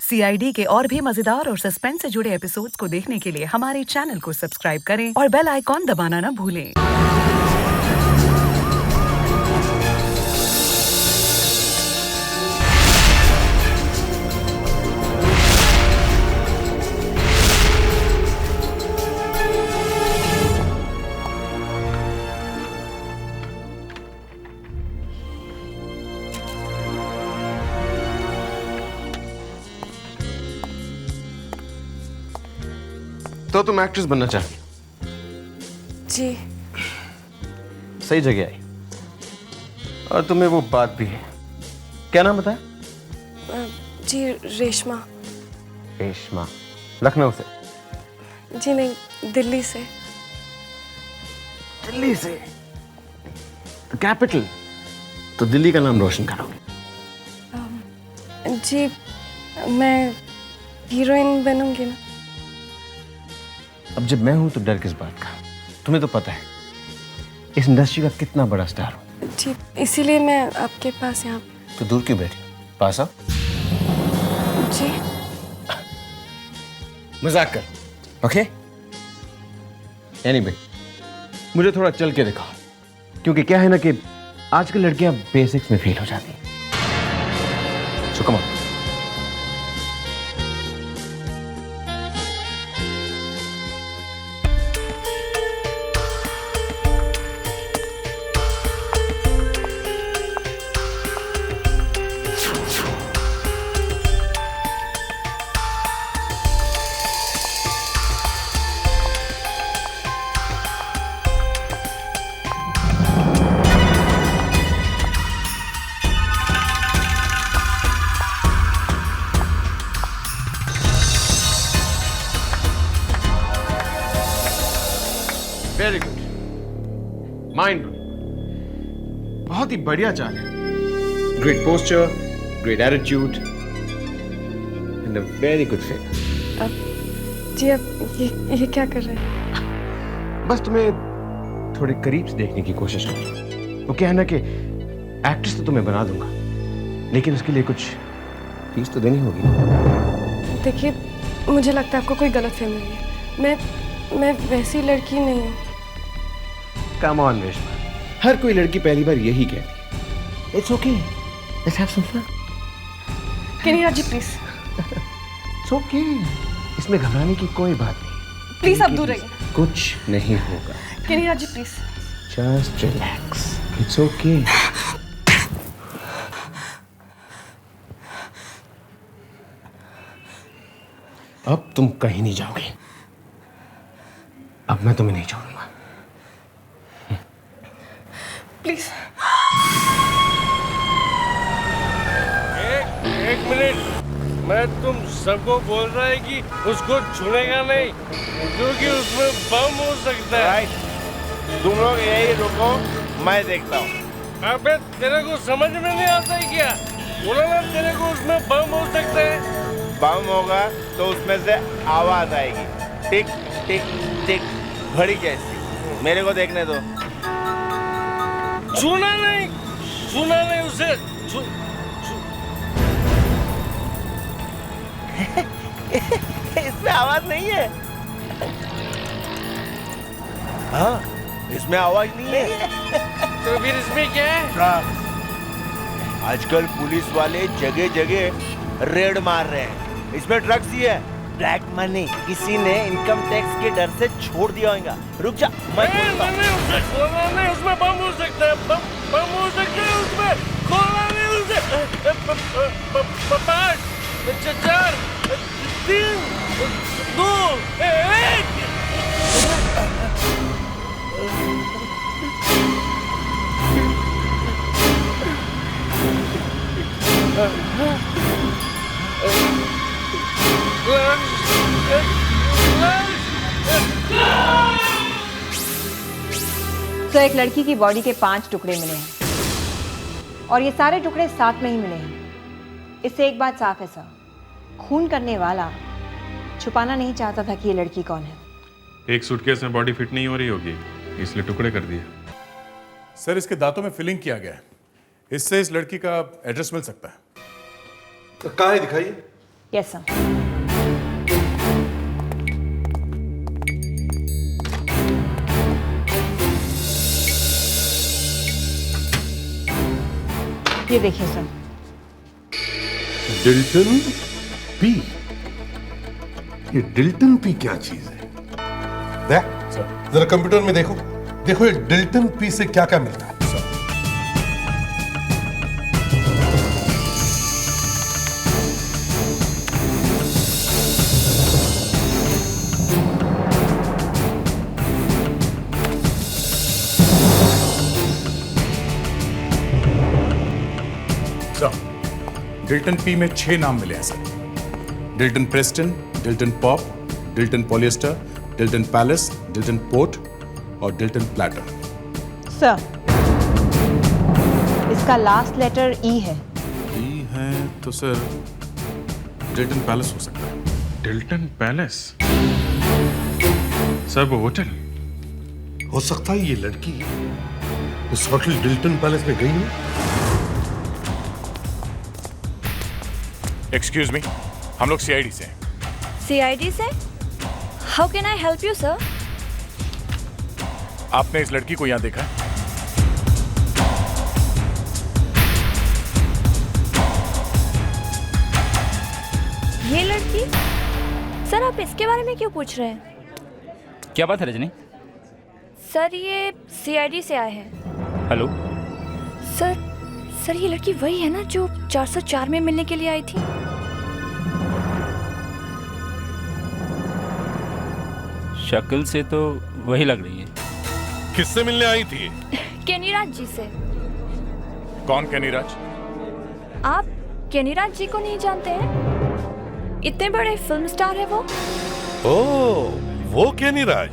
CID के और भी मजेदार और सस्पेंस से जुड़े एपिसोड्स को देखने के लिए हमारे चैनल को सब्सक्राइब करें और बेल आइकॉन दबाना ना भूलें। तो तुम एक्ट्रेस बनना चाहती? जी। सही जगह आई। और तुम्हें वो बात भी है। क्या नाम बताया? जी रेशमा। रेशमा, लखनऊ से? जी नहीं, दिल्ली से। दिल्ली से? तो कैपिटल, तो दिल्ली का नाम रोशन करोगे। जी मैं हीरोइन बनूंगी ना। अब जब मैं हूं तो डर किस बात का? तुम्हें तो पता है इस इंडस्ट्री का कितना बड़ा स्टार हूं। जी इसीलिए मैं आपके पास यहाँ। तो दूर क्यों बैठी? पास आओ। जी मजाक कर, ओके? एनीवे, मुझे थोड़ा चल के दिखाओ, क्योंकि क्या है ना कि आजकल लड़कियां बेसिक्स में फेल हो जाती हैं। So come on. Very good, mind blowing, बहुत ही बढ़िया चाल है। Great posture, great attitude and a very good figure. जी अब ये क्या कर रहे हैं? बस तुम्हें थोड़े करीब से देखने की कोशिश करूँ। वो क्या है ना कि एक्ट्रेस तो तुम्हें बना दूंगा, लेकिन उसके लिए कुछ फीस तो देनी होगी। देखिए मुझे लगता है आपको कोई गलतफहमी हुई है। मैं वैसी लड़की नहीं हूँ। कम ऑन रेशमा, हर कोई लड़की पहली बार यही कहती है। It's okay, let's have some fun. Kinira ji please. It's okay, इसमें घबराने की कोई बात नहीं। प्लीज आप दूर रहिए। कुछ नहीं होगा। Kinira ji please. Just relax, it's okay. अब तुम कहीं नहीं जाओगे। अब मैं तुम्हें नहीं छोड़ूंगा। प्लीज। एक मिनट, मैं तुम सबको बोल रहा है कि उसको छूनेगा नहीं, क्योंकि उसमें बम हो सकता है। तुम लोग यही रुको, मैं देखता हूँ। अबे तेरे को समझ में नहीं आता है क्या? बोला ना तेरे को उसमें बम हो सकता है। बम होगा तो उसमें से आवाज आएगी, टिक टिक टिक। घड़ी कैसी? मेरे को देखने दो। छूना नहीं उसे। इसमें आवाज नहीं है। हाँ, इसमें आवाज नहीं है। तो फिर इसमें क्या है? आजकल पुलिस वाले जगह जगह रेड मार रहे हैं। इसमें ड्रग्स ही है, ब्लैक मनी। किसी ने इनकम टैक्स के डर से छोड़ दिया होगा। रुक जा, मैं खोलता हूँ। उसे खोलना नहीं, उसमें बम हो सकता है। बम हो सकता है उसमें। खोलना नहीं उसे। 5 4 3 2 1। तो एक लड़की की बॉडी के 5 टुकड़े मिले हैं और ये सारे टुकड़े साथ में ही मिले हैं। इससे एक बात साफ है सर, खून करने वाला छुपाना नहीं चाहता था कि ये लड़की कौन है। एक सूटकेस में बॉडी फिट नहीं हो रही होगी, इसलिए टुकड़े कर दिए। सर इसके दांतों में फिलिंग किया गया है, इससे इस लड़की का एड्रेस मिल सकता है। तो कहाँ है, दिखाइए। Yes sir. ये देखिए सर। डिल्टन पी। ये डिल्टन पी क्या चीज है? देख जरा कंप्यूटर में देखो, देखो ये डिल्टन पी से क्या क्या मिलता है। डिल्टन पी में 6 नाम मिले हैं sir. डिल्टन Preston, डिल्टन pop, डिल्टन polyester, डिल्टन palace, डिल्टन port और डिल्टन प्लैटर। सर इसका लास्ट लेटर ई है। ई है तो सर डिल्टन पैलेस हो सकता है। डिल्टन पैलेस? सर वो होटल? हो सकता है ये लड़की इस होटल डिल्टन पैलेस में गई हो। एक्सक्यूज मी, हम लोग सीआईडी से हैं। सीआईडी से? How can I help you sir? आपने इस लड़की को यहाँ देखा है? ये लड़की? सर आप इसके बारे में क्यों पूछ रहे हैं? क्या बात है रजनी? सर ये सीआईडी से आए हैं। हेलो सर ये लड़की वही है ना जो 404 में मिलने के लिए आई थी? शक्ल से तो वही लग रही है। किससे मिलने आई थी? केनीराज जी से। कौन केनीराज? आप केनीराज जी को नहीं जानते हैं? इतने बड़े फिल्म स्टार है वो। ओह, वो केनीराज।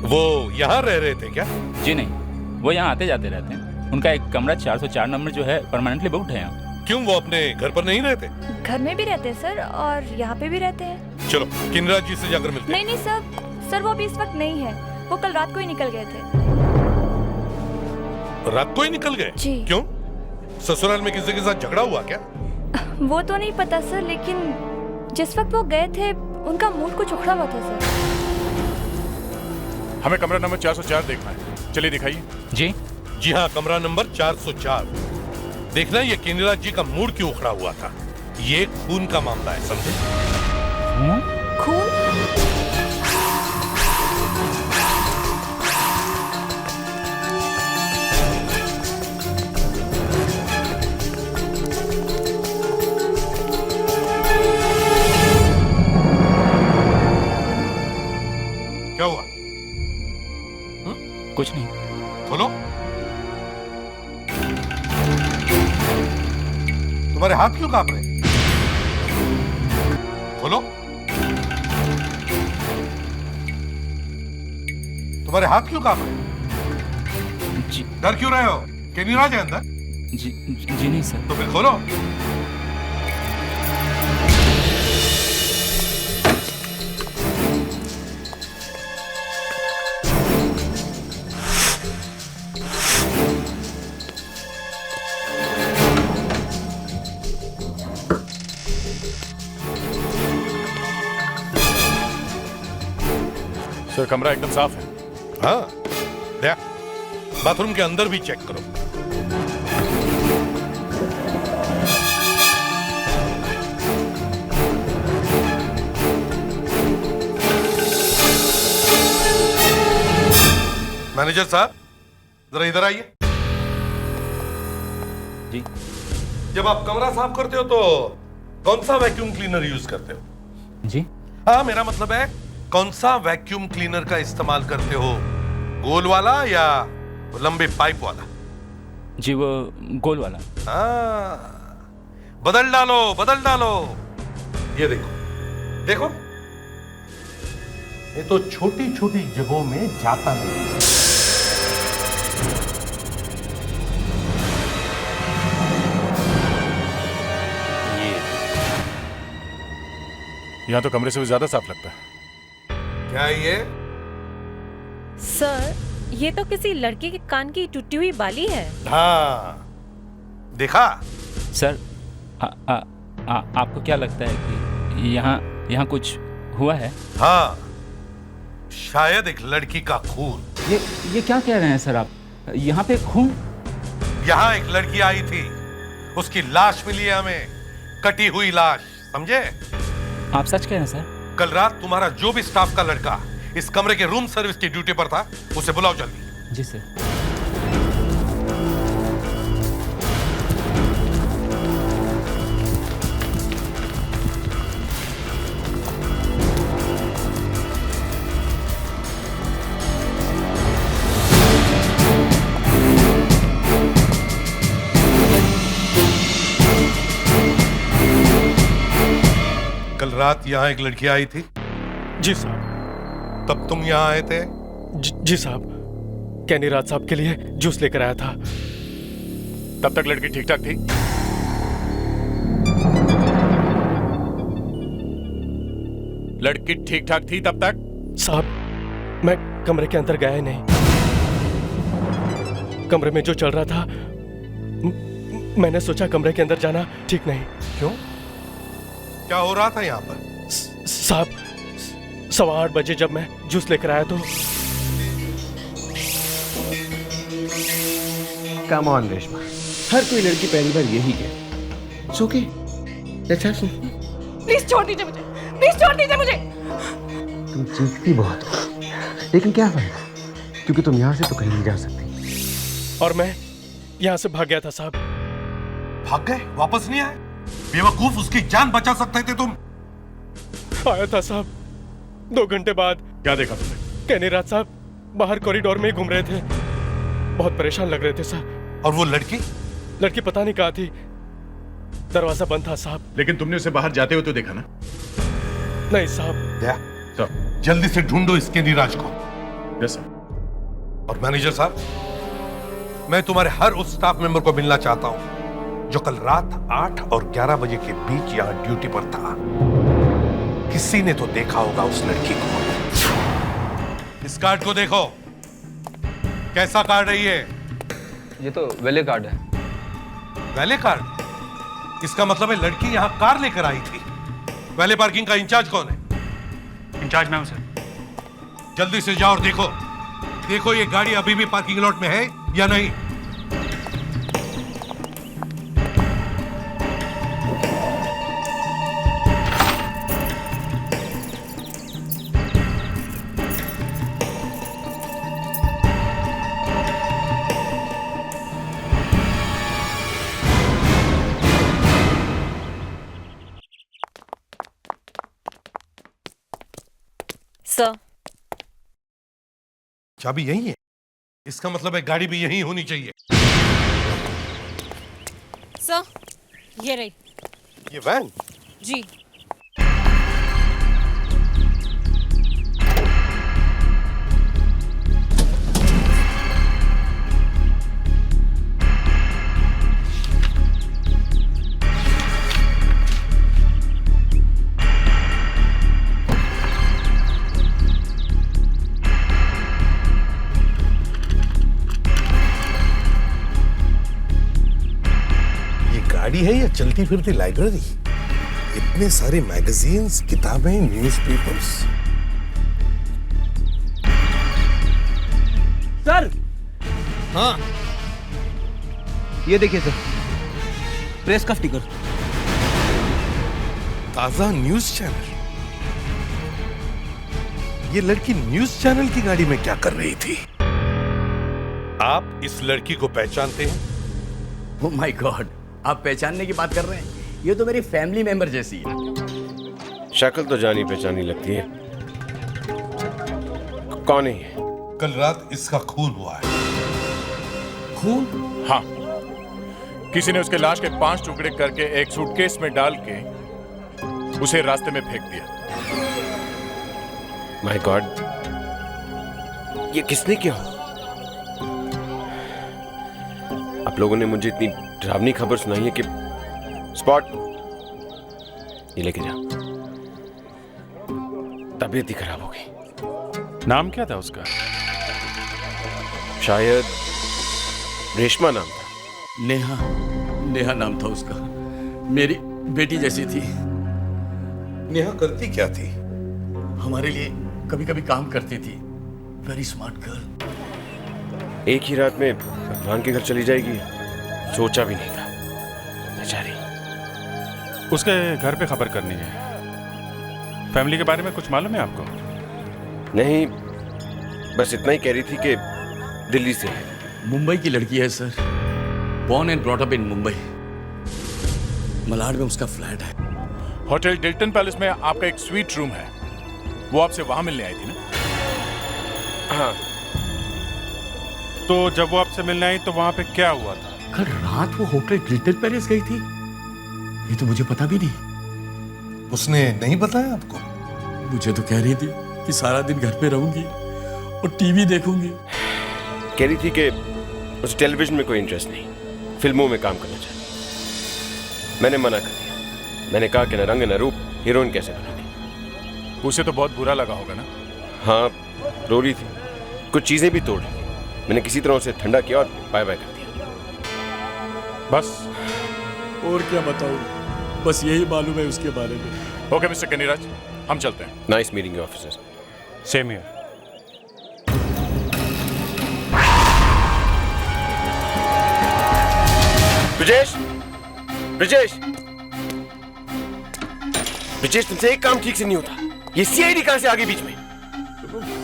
वो यहाँ रह रहे थे क्या? जी नहीं, वो यहाँ आते जाते रहते हैं। उनका एक कमरा 404 नंबर जो है परमानेंटली बुक्ड है यहाँ। क्यों, वो अपने घर पर नहीं रहते? घर में भी रहते हैं सर और यहाँ पे भी रहते हैं। चलो केनीराज जी से जाकर मिलते हैं। नहीं सर वो भी इस वक्त नहीं है। वो कल रात को ही निकल गए थे। रात को ही निकल गए? जी। क्यों, ससुराल में किसी के साथ झगड़ा हुआ क्या? वो तो नहीं पता सर, लेकिन जिस वक्त वो गए थे उनका मूड कुछ उखड़ा हुआ था सर। हमें कमरा नंबर 404 देखना है, चलिए दिखाइए। जी जी हाँ, कमरा नंबर 404 देखना। ये केनीराज जी का मूड क्यों उखड़ा हुआ था? ये खून का मामला है, समझे? खून? क्या हुआ? कुछ नहीं। बोलो। तुम्हारे हाथ क्यों कांप रहे? बोलो। तुम्हारे हाथ क्यों कांप रहे? जी डर क्यों रहे हो? केनीराज है अंदर? जी नहीं सर। तो फिर खोलो। सर कमरा एकदम साफ है। हाँ, देख, बाथरूम के अंदर भी चेक करो। मैनेजर साहब जरा इधर आइए। जी। जब आप कमरा साफ करते हो तो कौन सा वैक्यूम क्लीनर यूज करते हो? जी हाँ, मेरा मतलब है कौन सा वैक्यूम क्लीनर का इस्तेमाल करते हो? गोल वाला या लंबे पाइप वाला? जी वो गोल वाला। हाँ, बदल डालो। ये देखो, देखो, ये तो छोटी छोटी जगहों में जाता नहीं। यहाँ तो कमरे से भी ज्यादा साफ लगता है। क्या ये? सर ये तो किसी लड़की के कान की टूटी हुई बाली है। हाँ, देखा? सर आपको क्या लगता है कि यहाँ कुछ हुआ है? हाँ, शायद एक लड़की का खून। ये क्या कह रहे हैं सर आप? यहाँ पे खून? यहाँ एक लड़की आई थी, उसकी लाश मिली है हमें, कटी हुई लाश, समझे? आप सच कह रहे हैं सर? कल रात तुम्हारा जो भी स्टाफ का लड़का इस कमरे के रूम सर्विस की ड्यूटी पर था, उसे बुलाओ जल्दी। जी सर। कल रात यहाँ एक लड़की आई थी? जी साहब। तब तुम यहाँ आए थे? जी साहब, कैनी राज साहब के लिए जूस लेकर आया था। तब तक लड़की ठीक ठाक थी? लड़की ठीक ठाक थी तब तक? साहब, मैं कमरे के अंदर गया ही नहीं। कमरे में जो चल रहा था, मैंने सोचा कमरे के अंदर जाना ठीक नहीं। क्यों? क्या हो रहा था यहाँ पर? साहब, 8:15 बजे जब मैं जूस लेकर आया तो कम ऑन रेशमा, हर कोई लड़की पहली बार यही कहे। It's okay. Let's have some. Please छोड़ दीजिए मुझे, प्लीज छोड़ दीजिए मुझे। तुम चीखती बहुत हो, लेकिन क्या फायदा, क्योंकि तुम यहाँ से तो कहीं नहीं जा सकती। और मैं यहाँ से भाग गया था साहब। भाग गए? वापस नहीं आए? बेवकूफ, उसकी जान बचा सकते थे तुम। आया था साहब, 2 घंटे बाद। क्या देखा तुमने? कैनी राज साहब बाहर कॉरिडोर में ही घूम रहे थे, बहुत परेशान लग रहे थे साहब। और वो लड़की? लड़की पता नहीं कहाँ थी, दरवाजा बंद था साहब। लेकिन तुमने उसे बाहर जाते हुए तो देखा ना? नहीं साहब। जल्दी से ढूंढो इस कैनी राज को। Yes sir. और मैनेजर साहब, मैं तुम्हारे हर उस स्टाफ मेंबर को मिलना चाहता हूं जो कल रात 8 और 11 बजे के बीच यहां ड्यूटी पर था। किसी ने तो देखा होगा उस लड़की को। इस कार्ड को देखो, कैसा कार्ड है ये? ये तो वैले कार्ड है। वैले कार्ड? इसका मतलब है लड़की यहां कार लेकर आई थी। वैले पार्किंग का इंचार्ज कौन है? इंचार्ज मैं हूं सर। जल्दी से जाओ और देखो ये गाड़ी अभी भी पार्किंग लॉट में है या नहीं। सर, चाबी यही है? इसका मतलब है गाड़ी भी यही होनी चाहिए। सर, ये रही। ये वैन? जी। गाड़ी है या चलती फिरती लाइब्रेरी? इतने सारे मैगजीन्स, किताबें, न्यूज़पेपर्स। सर। हाँ, ये देखिए सर, प्रेस का स्टिकर। ताजा न्यूज चैनल। ये लड़की न्यूज चैनल की गाड़ी में क्या कर रही थी? आप इस लड़की को पहचानते हैं? ओह माय गॉड, आप पहचानने की बात कर रहे हैं? ये तो मेरी फैमिली मेंबर जैसी है। शक्ल तो जानी पहचानी लगती है। कौन है ये? कल रात इसका खून हुआ है। खून? हाँ, किसी ने उसके लाश के 5 टुकड़े करके एक सूटकेस में डाल के उसे रास्ते में फेंक दिया। माय गॉड, ये किसने किया? आप लोगों ने मुझे इतनी डरावनी खबर सुनाई है कि स्पॉट, ये लेके जा। तबीयत ही खराब हो गई। नाम क्या था उसका? शायद रेशमा नाम था। नेहा नाम था उसका। मेरी बेटी जैसी थी। नेहा करती क्या थी? हमारे लिए कभी कभी काम करती थी। Very smart girl. एक ही रात में भगवान के घर चली जाएगी, सोचा भी नहीं था। बेचारी। उसके घर पे खबर करनी है। फैमिली के बारे में कुछ मालूम है आपको? नहीं, बस इतना ही कह रही थी कि दिल्ली से है। मुंबई की लड़की है sir. Born and brought up in Mumbai. Malad में उसका फ्लैट है। होटल डिल्टन पैलेस में आपका एक स्वीट रूम है, वो आपसे वहां मिलने आई थी ना? हाँ। तो जब वो आपसे मिलने आई तो वहां पे क्या हुआ था? कल रात वो होटल डिल्टन पैलेस गई थी, ये तो मुझे पता भी नहीं। उसने नहीं बताया आपको? मुझे तो कह रही थी कि सारा दिन घर पे रहूंगी और टीवी देखूंगी। कह रही थी कि उसे टेलीविजन में कोई इंटरेस्ट नहीं, फिल्मों में काम करना चाहती। मैंने मना कर दिया। मैंने कहा कि न रंग न रूप, हीरोइन कैसे बनूंगी। उसे तो बहुत बुरा लगा होगा ना? हाँ, रो रही थी, कुछ चीजें भी तोड़ रही थी। मैंने किसी तरह उसे ठंडा किया और बाय बाय कर दिया। बस? और क्या बताऊं, बस यही मालूम है उसके बारे में। ओके मिस्टर कनीराज, हम चलते हैं। Nice meeting you officer. Same here. Brijesh, Brijesh, Brijesh, तुमसे एक काम ठीक से नहीं होता। ये सीआईडी कहां से आ गई बीच में?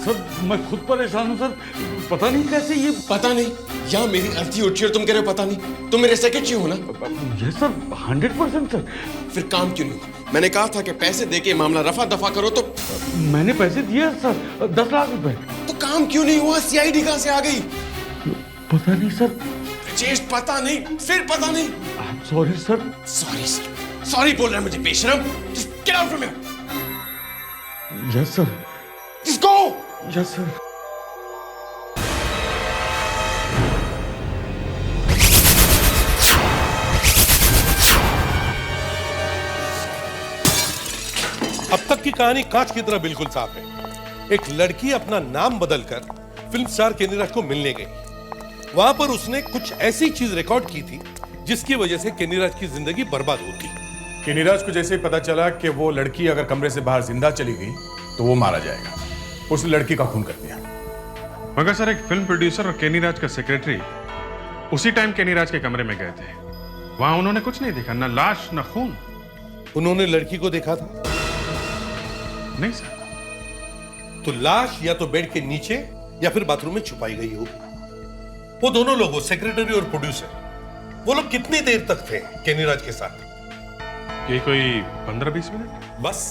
सर मैं खुद परेशान हूँ सर, पता नहीं कैसे ये। पता नहीं, यहाँ मेरी अर्थी उठी और तुम कह रहे हो पता नहीं। तुम मेरे सेक्रेटरी हो ना? Yes sir, 100% sir. फिर काम क्यों नहीं हुआ? मैंने कहा था कि पैसे देके मामला रफा दफा करो तो। मैंने पैसे दिए सर, 10 लाख रुपए। तो काम क्यों नहीं हुआ? सीआईडी कहां से आ गई? पता नहीं सर। ब्रिजेश, पता नहीं, फिर पता नहीं। Sorry sir. Sorry sir, sorry बोल रहा है मुझे बेशरम। Just get out from here. Yes sir. Just go. Yes sir. अब तक की कहानी कांच की तरह बिल्कुल साफ है। एक लड़की अपना नाम बदलकर फिल्म स्टार केनीराज को मिलने गई। वहां पर उसने कुछ ऐसी चीज रिकॉर्ड की थी जिसकी वजह से केनीराज की जिंदगी बर्बाद होती। केनीराज को जैसे ही पता चला कि वो लड़की अगर कमरे से बाहर जिंदा चली गई तो वो मारा जाएगा, उस लड़की का खून कर दिया। मगर सर, एक फिल्म प्रोड्यूसर और केनीराज का सेक्रेटरी उसी टाइम केनीराज के कमरे में गए थे। वहां उन्होंने कुछ नहीं देखा, ना लाश ना खून। उन्होंने लड़की को देखा था? नहीं सर। तो लाश या तो बेड के नीचे या फिर बाथरूम में छुपाई गई होगी। वो दोनों लोग, सेक्रेटरी और प्रोड्यूसर, वो लोग कितनी देर तक थे केनीराज के साथ? ये कोई 15-20 मिनट बस।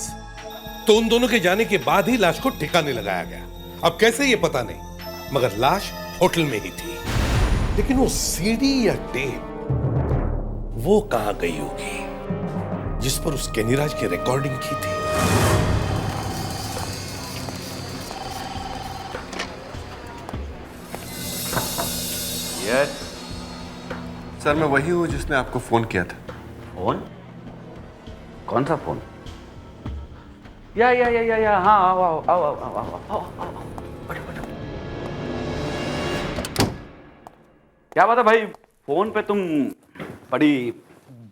तो उन दोनों के जाने के बाद ही लाश को ठिकाने लगाया गया। अब कैसे ये पता नहीं, मगर लाश होटल में ही थी। लेकिन वो सीडी या टेप वो कहां गई होगी जिस पर उस केनीराज की रिकॉर्डिंग की थी? यस सर, मैं वही हूं जिसने आपको फोन किया था। फोन? कौन सा फोन? या हाँ, आओ। क्या बात है भाई, फोन पे तुम बड़ी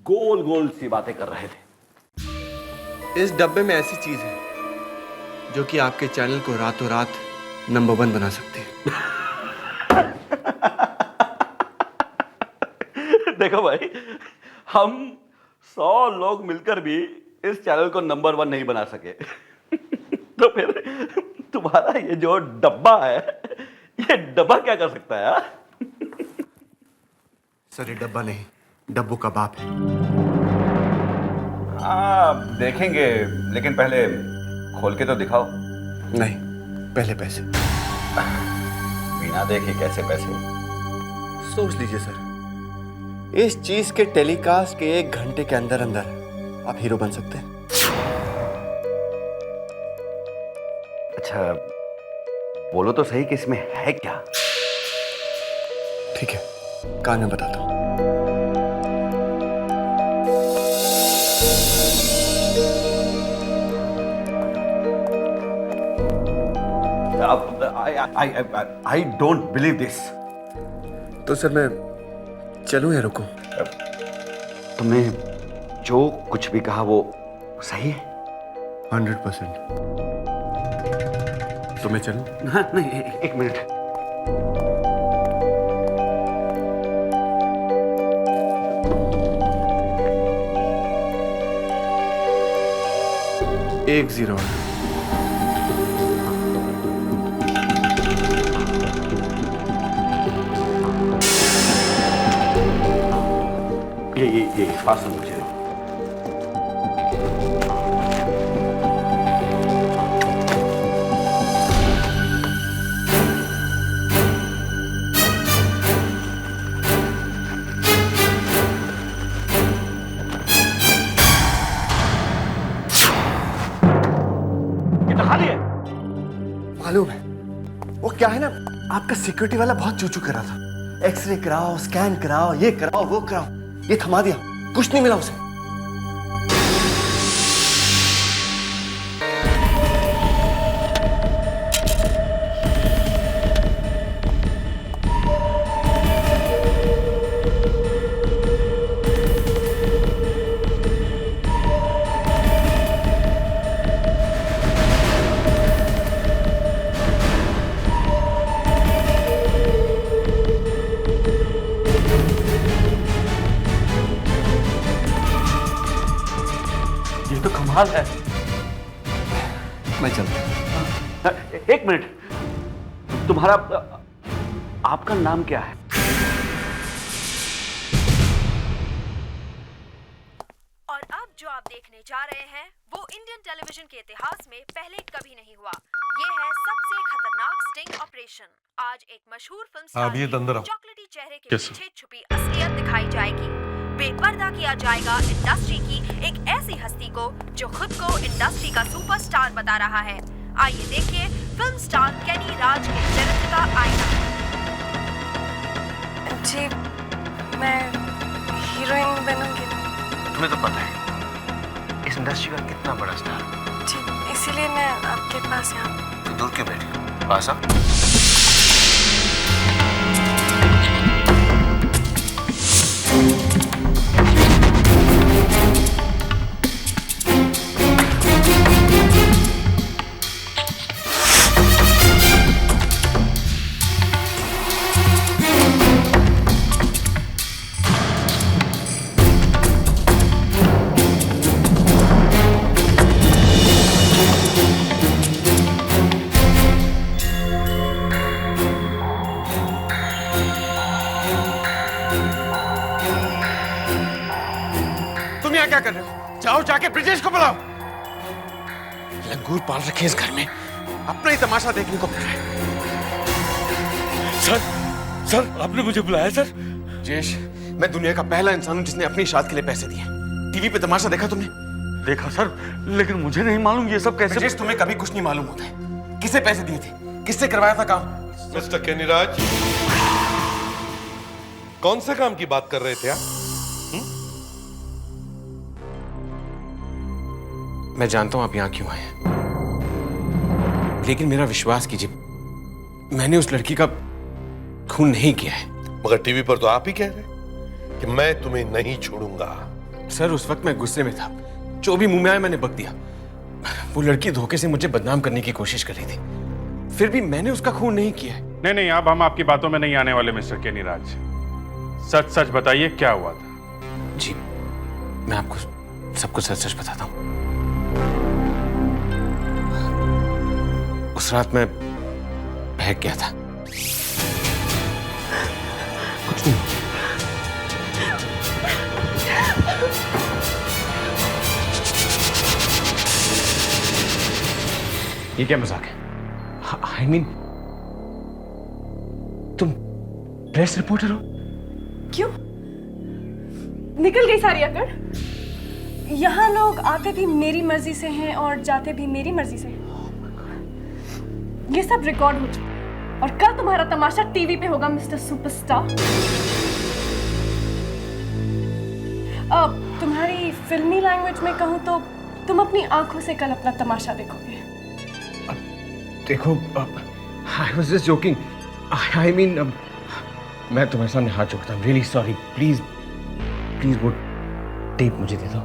गोल गोल सी बातें कर रहे थे। इस डब्बे में ऐसी चीज है जो कि आपके चैनल को रातों रात नंबर 1 बना सकती है। देखो भाई, हम 100 लोग मिलकर भी इस चैनल को नंबर 1 नहीं बना सके। तो फिर तुम्हारा ये जो डब्बा है, ये डब्बा क्या कर सकता है? सर, ये डब्बा नहीं, डब्बू का बाप है। देखेंगे, लेकिन पहले खोल के तो दिखाओ। नहीं, पहले पैसे। बिना देखे कैसे पैसे? सोच लीजिए सर, इस चीज के टेलीकास्ट के 1 घंटे के अंदर अंदर आप हीरो बन सकते हैं। अच्छा, बोलो तो सही कि इसमें है क्या? ठीक है, कहां मैं बताता हूं। I don't believe this. तो सर मैं चलूं या रुकूं? तुम्हें जो कुछ भी कहा वो सही है? 100%। तो मैं चलूं? हाँ, नहीं, एक मिनट। एक 0 ये फास्ट मुझे मालूम है वो क्या है ना, आपका सिक्योरिटी वाला बहुत चूचू कर रहा था। एक्सरे कराओ, स्कैन कराओ, ये कराओ, वो कराओ, ये थमा दिया, कुछ नहीं मिला उसे। तो कमाल है। मैं चलता हूं। एक मिनट, तुम्हारा आपका नाम क्या है? और अब जो आप देखने जा रहे हैं वो इंडियन टेलीविजन के इतिहास में पहले कभी नहीं हुआ। ये है सबसे खतरनाक स्टिंग ऑपरेशन। आज एक मशहूर फिल्म स्टार की चॉकलेटी चेहरे के पीछे छुपी असलियत दिखाई जाएगी। बेपर्दा किया जाएगा इंडस्ट्री की एक ऐसी हस्ती को जो खुद को इंडस्ट्री का सुपरस्टार बता रहा है। आइए देखिए फिल्म स्टार केनी राज के चरित्र का आईना। जी, मैं हीरोइन बनूंगी। तुम्हें तो पता है इस इंडस्ट्री का कितना बड़ा स्टार। जी, इसीलिए मैं आपके पास यहाँ। तो दूर क्यों बैठी? पास आ। क्या कर रहे हो? जाओ जाके ब्रिजेश को बुलाओ। लंगूर पाल रखे इस घर में, अपना ही तमाशा देखने को मिल रहा है। सर आपने मुझे बुलाया सर? जेश, मैं दुनिया का पहला इंसान हूं जिसने अपनी शादी के लिए पैसे दिए। टीवी पे तमाशा देखा तुमने? देखा सर, लेकिन मुझे नहीं मालूम ये सब कैसे। जेश, तुम्हें कभी कुछ नहीं मालूम होता है। किसे पैसे दिए थे, किससे करवाया था काम? मिस्टर केनीराज, कौन से काम की बात कर रहे थे आप? मैं जानता हूं आप यहां क्यों आए हैं, लेकिन मेरा विश्वास कीजिए, मैंने उस लड़की का खून नहीं किया है। मगर टीवी पर तो आप ही कह रहे कि मैं तुम्हें नहीं छोड़ूंगा। सर, उस वक्त मैं गुस्से में था, जो भी मुंह में आया मैंने बक दिया। वो लड़की धोखे से मुझे बदनाम करने की कोशिश कर रही थी, फिर भी मैंने उसका खून नहीं किया है। नहीं, अब हम आपकी बातों में नहीं आने वाले मिस्टर केनीराज। सच सच बताइए क्या हुआ था? जी, मैं आपको सब कुछ सच सच बताता हूँ। उस रात मैं बहक गया था। कुछ नहीं। ये क्या मजाक है? I mean, तुम प्रेस रिपोर्टर हो? क्यों? निकल गई सारी अकड़? यहाँ लोग आते भी मेरी मर्जी से हैं और जाते भी मेरी मर्जी से हैं। ये सब रिकॉर्ड हो चुका और कल तुम्हारा तमाशा टीवी पे होगा मिस्टर सुपरस्टार। अब तुम्हारी फिल्मी लैंग्वेज में कहूँ तो तुम अपनी आंखों से कल अपना तमाशा देखोगे। देखो, I was just joking. I mean, मैं तुम्हारे सामने हाथ जोड़ता हूँ। Really sorry. Please, वो टेप मुझे दे दो।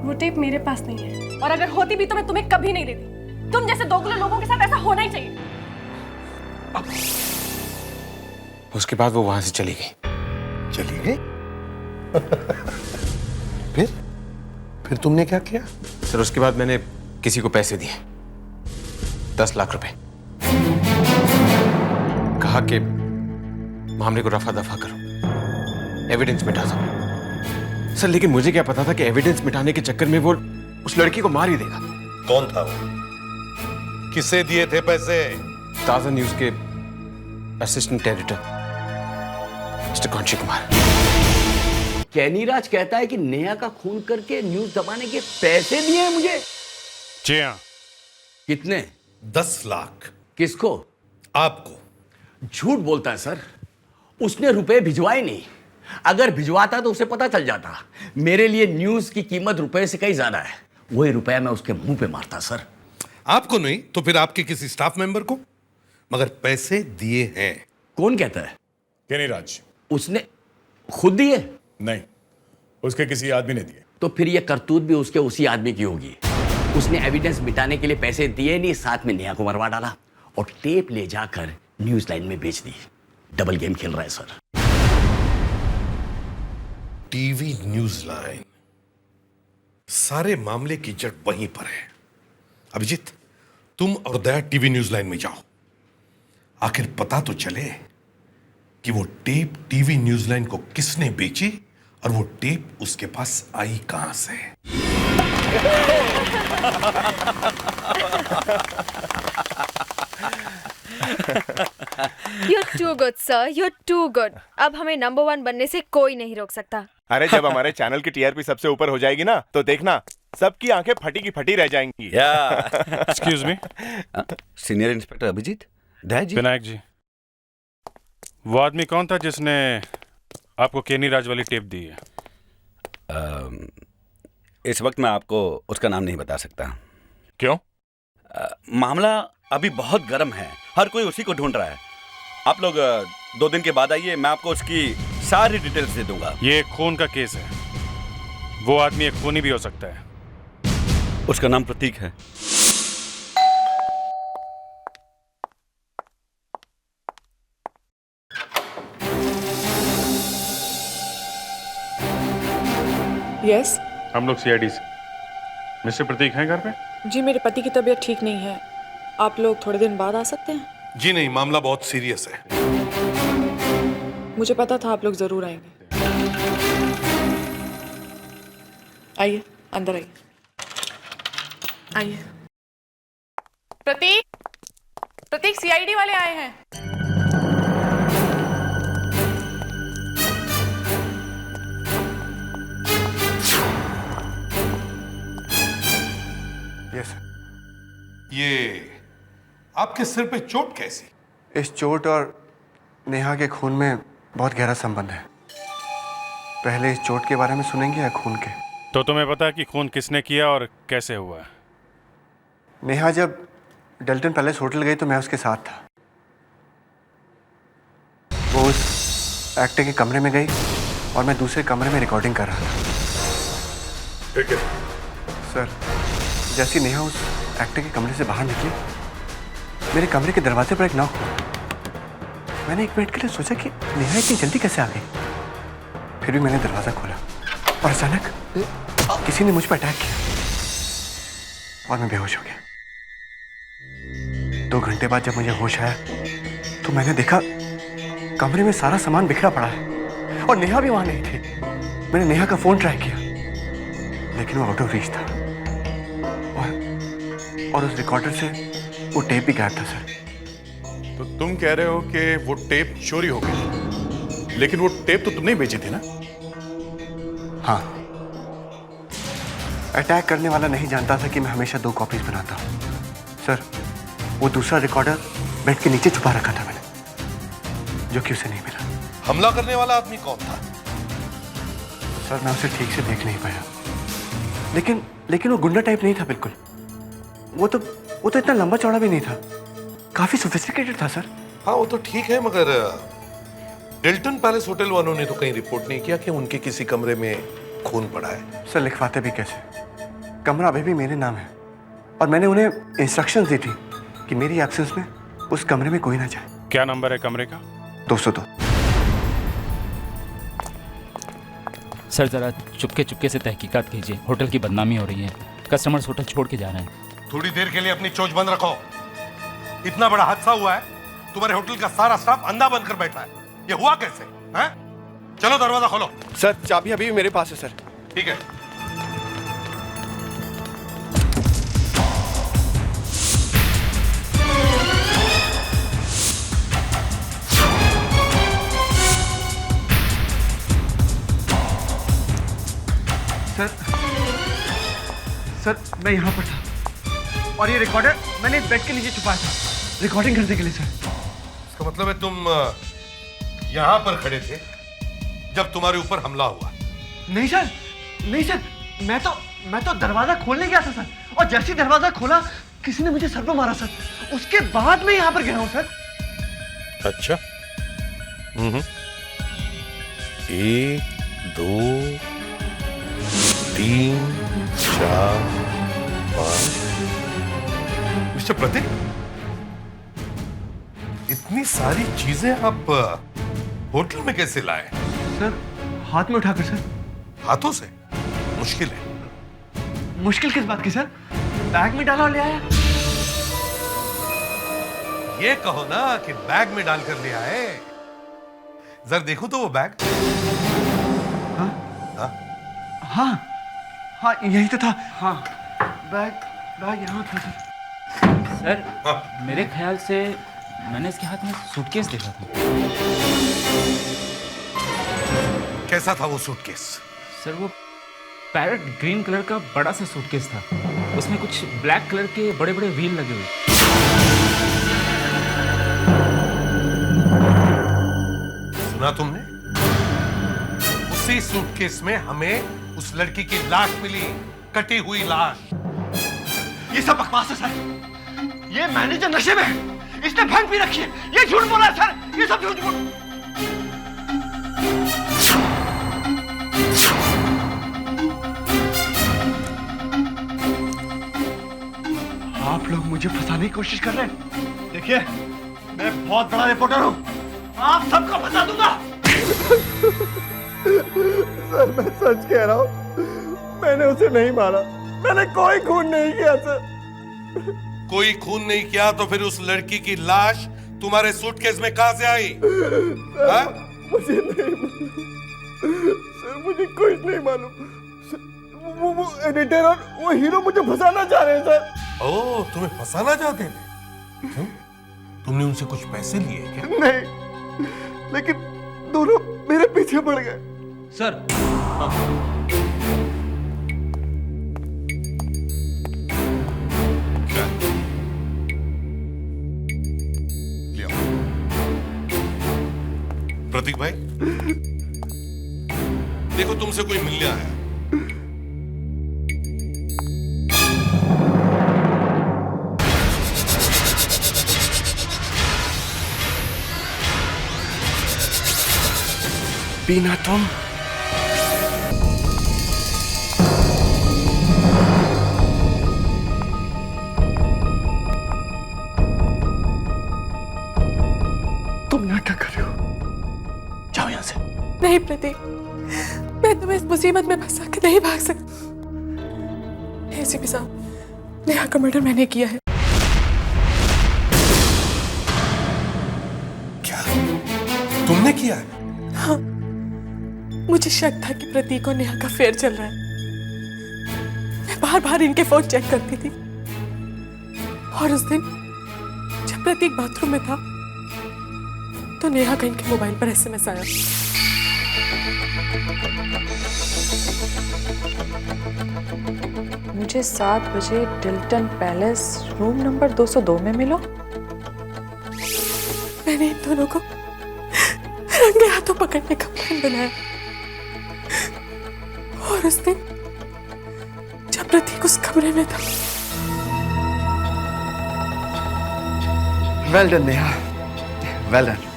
वो टेप मेरे पास नहीं है, और अगर होती भी तो मैं तुम्हें कभी नहीं देती। तुम जैसे दोगले लोगों के साथ ऐसा होना ही चाहिए। उसके बाद वो वहां से चली गई। चली गई? फिर तुमने क्या किया? सर उसके बाद मैंने किसी को पैसे दिए, 10 लाख रुपए। कहा कि मामले को रफा दफा करो, एविडेंस मिटा दो। सर लेकिन मुझे क्या पता था कि एविडेंस मिटाने के चक्कर में वो उस लड़की को मार ही देगा। कौन था वो? किसे दिए थे पैसे? ताजा न्यूज के असिस्टेंट एडिटर मिस्टर कौंशी कुमार। कैनीराज कहता है कि नेहा का खून करके न्यूज दबाने के पैसे दिए हैं मुझे। जी हाँ। कितने? 10 लाख। किसको? आपको। झूठ बोलता है सर, उसने रुपए भिजवाए नहीं। अगर भिजवाता तो उसे पता चल जाता। मेरे लिए न्यूज की कीमत रुपए से कहीं ज्यादा है। वही रुपया मैं उसके मुंह पे मारता सर। आपको नहीं तो फिर आपके किसी स्टाफ मेंबर को, मगर पैसे दिए हैं। कौन कहता है? कैनीराज। उसने खुद दिए? नहीं, उसके किसी आदमी ने दिए। तो फिर यह करतूत भी उसके उसी आदमी की होगी। उसने एविडेंस मिटाने के लिए पैसे दिए नहीं, साथ में नेहा को मरवा डाला और टेप ले जाकर न्यूज लाइन में बेच दी। डबल गेम खेल रहा है सर। टीवी न्यूज लाइन, सारे मामले की जड़ वहीं पर है। अभिजीत, तुम और दया टीवी न्यूज लाइन में जाओ, आखिर पता तो चले कि वो टेप टीवी न्यूज लाइन को किसने बेची और वो टेप उसके पास आई कहां से। You're too good, sir. You're too good. अब हमें नंबर 1 बनने से कोई नहीं रोक सकता। अरे जब हमारे चैनल की टीआरपी सबसे ऊपर हो जाएगी ना, तो देखना सबकी आंखें फटी की फटी रह जाएंगी। Excuse me. Senior inspector Abhijeet. Daya ji. Vinayak ji, वो आदमी कौन था जिसने आपको कैनीराज वाली टेप दी है? इस वक्त मैं आपको उसका नाम नहीं बता सकता। क्यों? मामला अभी बहुत गर्म है, हर कोई उसी को ढूंढ रहा है। आप लोग 2 दिन के बाद आइए, मैं आपको उसकी सारी डिटेल्स दे दूंगा। ये एक खून का केस है, वो आदमी एक खूनी भी हो सकता है। उसका नाम प्रतीक है। यस। हम लोग सीआईडी से। मिस्टर प्रतीक हैं घर पे? जी, मेरे पति की तबीयत ठीक नहीं है, आप लोग थोड़े दिन बाद आ सकते हैं? जी नहीं, मामला बहुत सीरियस है। मुझे पता था आप लोग जरूर आएंगे। आइए, अंदर आइए। आइए। प्रतीक सीआईडी वाले आए हैं। यस। ये आपके सिर पे चोट कैसी? इस चोट और नेहा के खून में बहुत गहरा संबंध है। पहले इस चोट के बारे में सुनेंगे या खून के? तो तुम्हें पता है कि खून किसने किया और कैसे हुआ? नेहा जब डेल्टन पैलेस होटल गई तो मैं उसके साथ था। वो उस एक्टर के कमरे में गई और मैं दूसरे कमरे में रिकॉर्डिंग कर रहा था। ठीक है सर, जैसे नेहा उस एक्टर के कमरे से बाहर निकली, मेरे कमरे के दरवाजे पर एक नॉक हुआ। मैंने 1 मिनट के लिए सोचा कि नेहा इतनी जल्दी कैसे आ गई। फिर भी मैंने दरवाजा खोला और अचानक किसी ने मुझ पर अटैक किया और मैं बेहोश हो गया। 2 घंटे बाद जब मुझे होश आया तो मैंने देखा कमरे में सारा सामान बिखरा पड़ा है और नेहा भी वहां नहीं थी। मैंने नेहा का फोन ट्राई किया लेकिन वो आउट ऑफ रीच था और उस रिकॉर्डर से वो टेप भी गायब था। सर, तो तुम कह रहे हो कि वो टेप चोरी हो गई, लेकिन वो टेप तो तुमने बेची थी ना? हाँ, अटैक करने वाला नहीं जानता था कि मैं हमेशा 2 कॉपीज बनाता हूँ। सर, वो दूसरा रिकॉर्डर बेड के नीचे छुपा रखा था मैंने, जो कि उसे नहीं मिला। हमला करने वाला आदमी कौन था? सर, मैं उसे ठीक से देख नहीं पाया, लेकिन वो गुंडा टाइप नहीं था बिल्कुल। वो तो इतना लंबा चौड़ा भी नहीं था, काफी सोफिस्टिकेटेड था सर। हाँ, वो तो ठीक है, मगर डेल्टन पैलेस होटल वालों ने तो कहीं रिपोर्ट नहीं किया कि उनके किसी कमरे में खून पड़ा है। सर लिखवाते भी कैसे? कमरा अभी भी मेरे नाम है और मैंने उन्हें इंस्ट्रक्शंस दी थी कि मेरी एब्सेंस में उस कमरे में कोई ना जाए। क्या नंबर है कमरे का? 202। सर जरा चुपके चुपके से तहकीकात कीजिए, होटल की बदनामी हो रही है, कस्टमर्स होटल छोड़ के जा रहे हैं। थोड़ी देर के लिए अपनी चोंच बंद रखो। इतना बड़ा हादसा हुआ है, तुम्हारे होटल का सारा स्टाफ अंधा बंद कर बैठा है। ये हुआ कैसे? हैं? चलो दरवाजा खोलो। सर चाबी अभी भी मेरे पास है सर। ठीक है। सर मैं यहाँ पर था और ये रिकॉर्डर मैंने बेड के नीचे छुपाया था रिकॉर्डिंग करने के लिए। सर इसका मतलब है तुम यहाँ पर खड़े थे जब तुम्हारे ऊपर हमला हुआ? नहीं सर, नहीं सर, मैं तो दरवाजा खोलने गया था सर, और जैसे ही दरवाजा खोला किसी ने मुझे सर पे मारा सर। उसके बाद मैं यहाँ पर गया हूँ सर। अच्छा। 1 2 3 4 5। मिस्टर प्रतीक, इतनी सारी चीजें आप होटल में कैसे लाए? सर हाथ में उठाकर सर। हाथों से? मुश्किल है। मुश्किल किस बात की सर? बैग में डाला और ले आया। ये कहो ना कि बैग में डालकर ले आए। जरा देखो तो वो बैग। हाँ हाँ हाँ हाँ यही तो था। हाँ बैग यहाँ था सर। सर मेरे ख्याल से मैंने इसके हाथ में सूटकेस देखा था। कैसा था वो सूटकेस? सर वो पैरेट ग्रीन कलर का बड़ा सा सूटकेस था, उसमें कुछ ब्लैक कलर के बड़े बड़े व्हील लगे हुए। सुना तुमने? उसी सूटकेस में हमें उस लड़की की लाश मिली, कटी हुई लाश। ये सब बकवास है सर। ये मैनेजर नशे में है, इसने भंग पी रखी है। ये झूठ बोला है सर, ये सब झूठ बोल। आप लोग मुझे फंसाने की कोशिश कर रहे हैं। देखिए मैं बहुत बड़ा रिपोर्टर हूं, आप सबको फंसा दूंगा। सर मैं सच कह रहा हूं, मैंने उसे नहीं मारा, मैंने कोई खून नहीं किया सर। कोई खून नहीं किया तो फिर उस लड़की की लाश तुम्हारे सूटकेस में कहां से आई? मुझे नहीं सर, मुझे कुछ नहीं मालूम। वो एडिटर और वो हीरो मुझे फंसाना चाह रहे हैं सर। ओह, तुम्हें फंसाना चाहते थे? क्यों? तुमने उनसे कुछ पैसे लिए क्या? नहीं, लेकिन दोनों मेरे पीछे पड़ गए सर। प्रतीक भाई, देखो तुमसे कोई मिलने आया। बीना तुम नाटक कर रहे हो। जाओ यहां से। नहीं प्रतीक, मैं तुम्हें इस मुसीबत में फंसा के नहीं भाग सकती। एसीपी साहब, नेहा का मर्डर मैंने किया है। क्या तुमने किया है? हाँ, मुझे शक था कि प्रतीक और नेहा का फेयर चल रहा है। मैं बार बार इनके फोन चेक करती थी और उस दिन जब प्रतीक बाथरूम में था तो नेहा का इनके मोबाइल पर एसएमएस आया। मुझे 7 बजे डिल्टन पैलेस रूम नंबर 202 में मिलो। मैंने इन दोनों को रंगे हाथों पकड़ने का प्लान बनाया और उस दिन जब प्रतीक उस कमरे में था। Well done Neha, well done.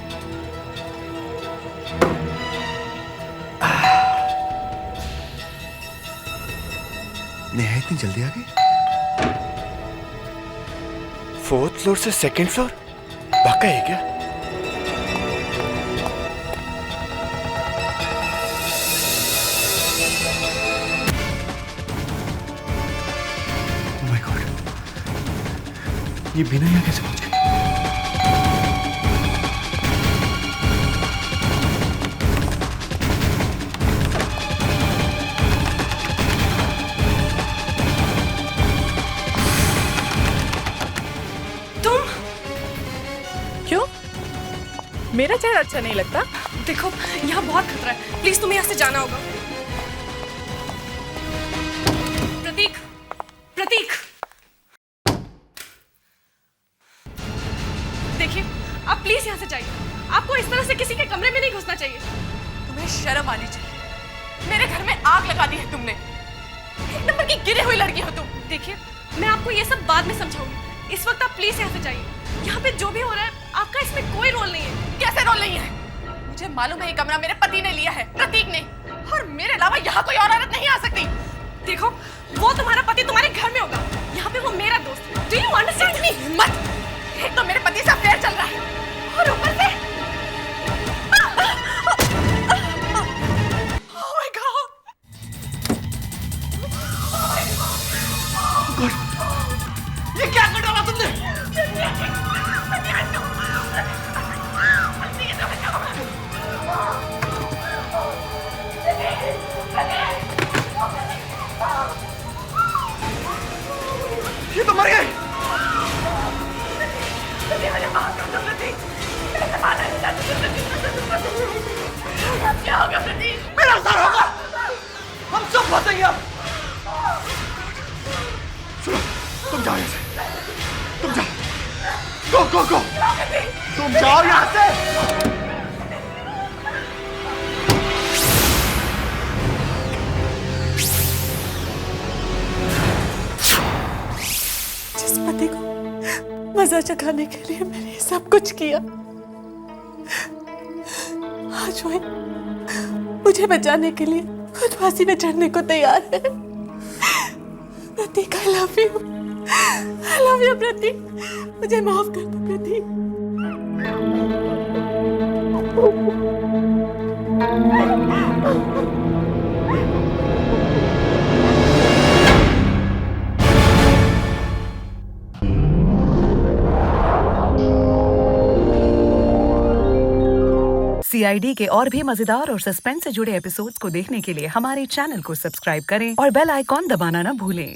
Neha इतनी जल्दी आ गई? 4th फ्लोर से 2nd फ्लोर? वाकई है क्या? Oh my God, ये बिना यहाँ कैसे पहुंच गई? मेरा चेहरा अच्छा नहीं लगता? देखो यहाँ बहुत खतरा है, प्लीज तुम्हें यहाँ से जाना होगा। प्रतीक, प्रतीक, देखिए आप प्लीज यहाँ से जाइए। आपको इस तरह से किसी के कमरे में नहीं घुसना चाहिए। तुम्हें शर्म आनी चाहिए। मेरे घर में आग लगा दी है तुमने। एक नंबर की गिरी हुई लड़की हो तुम। देखिए मैं आपको ये सब बाद में समझाऊंगी, इस वक्त आप प्लीज यहाँ से जाइए। यहाँ पे जो भी हो रहा है आपका इसमें कोई रोल नहीं है। कैसे रोल नहीं है? मुझे मालूम है ये कमरा मेरे पति ने लिया है, प्रतीक ने, और मेरे अलावा यहाँ कोई और औरत नहीं आ सकती। देखो वो तुम्हारा पति तुम्हारे घर में होगा, यहाँ पे वो मेरा दोस्त। Do you understand me? मत। एक तो मेरे पति से अफेयर चल रहा है और ऊपर से Oh my God! ये क्या कर डाला तुमने? ये तो मर गए। क्या होगा प्रतीक? मेरा सर होगा। हम सब फंसेंगे अब। सुनो, तुम जाओ यहाँ से। तुम जाओ। गो गो गो। तुम जाओ यहाँ से। जिस पति को मजा चखाने के लिए मैंने ये सब कुछ किया, आज वो मुझे बचाने के लिए खुद फांसी में चढ़ने को तैयार है। प्रतीक, I love you. I love you, प्रतीक। मुझे माफ कर दो प्रतीक। CID के और भी मजेदार और सस्पेंस से जुड़े एपिसोड्स को देखने के लिए हमारे चैनल को सब्सक्राइब करें और बेल आइकॉन दबाना ना भूलें।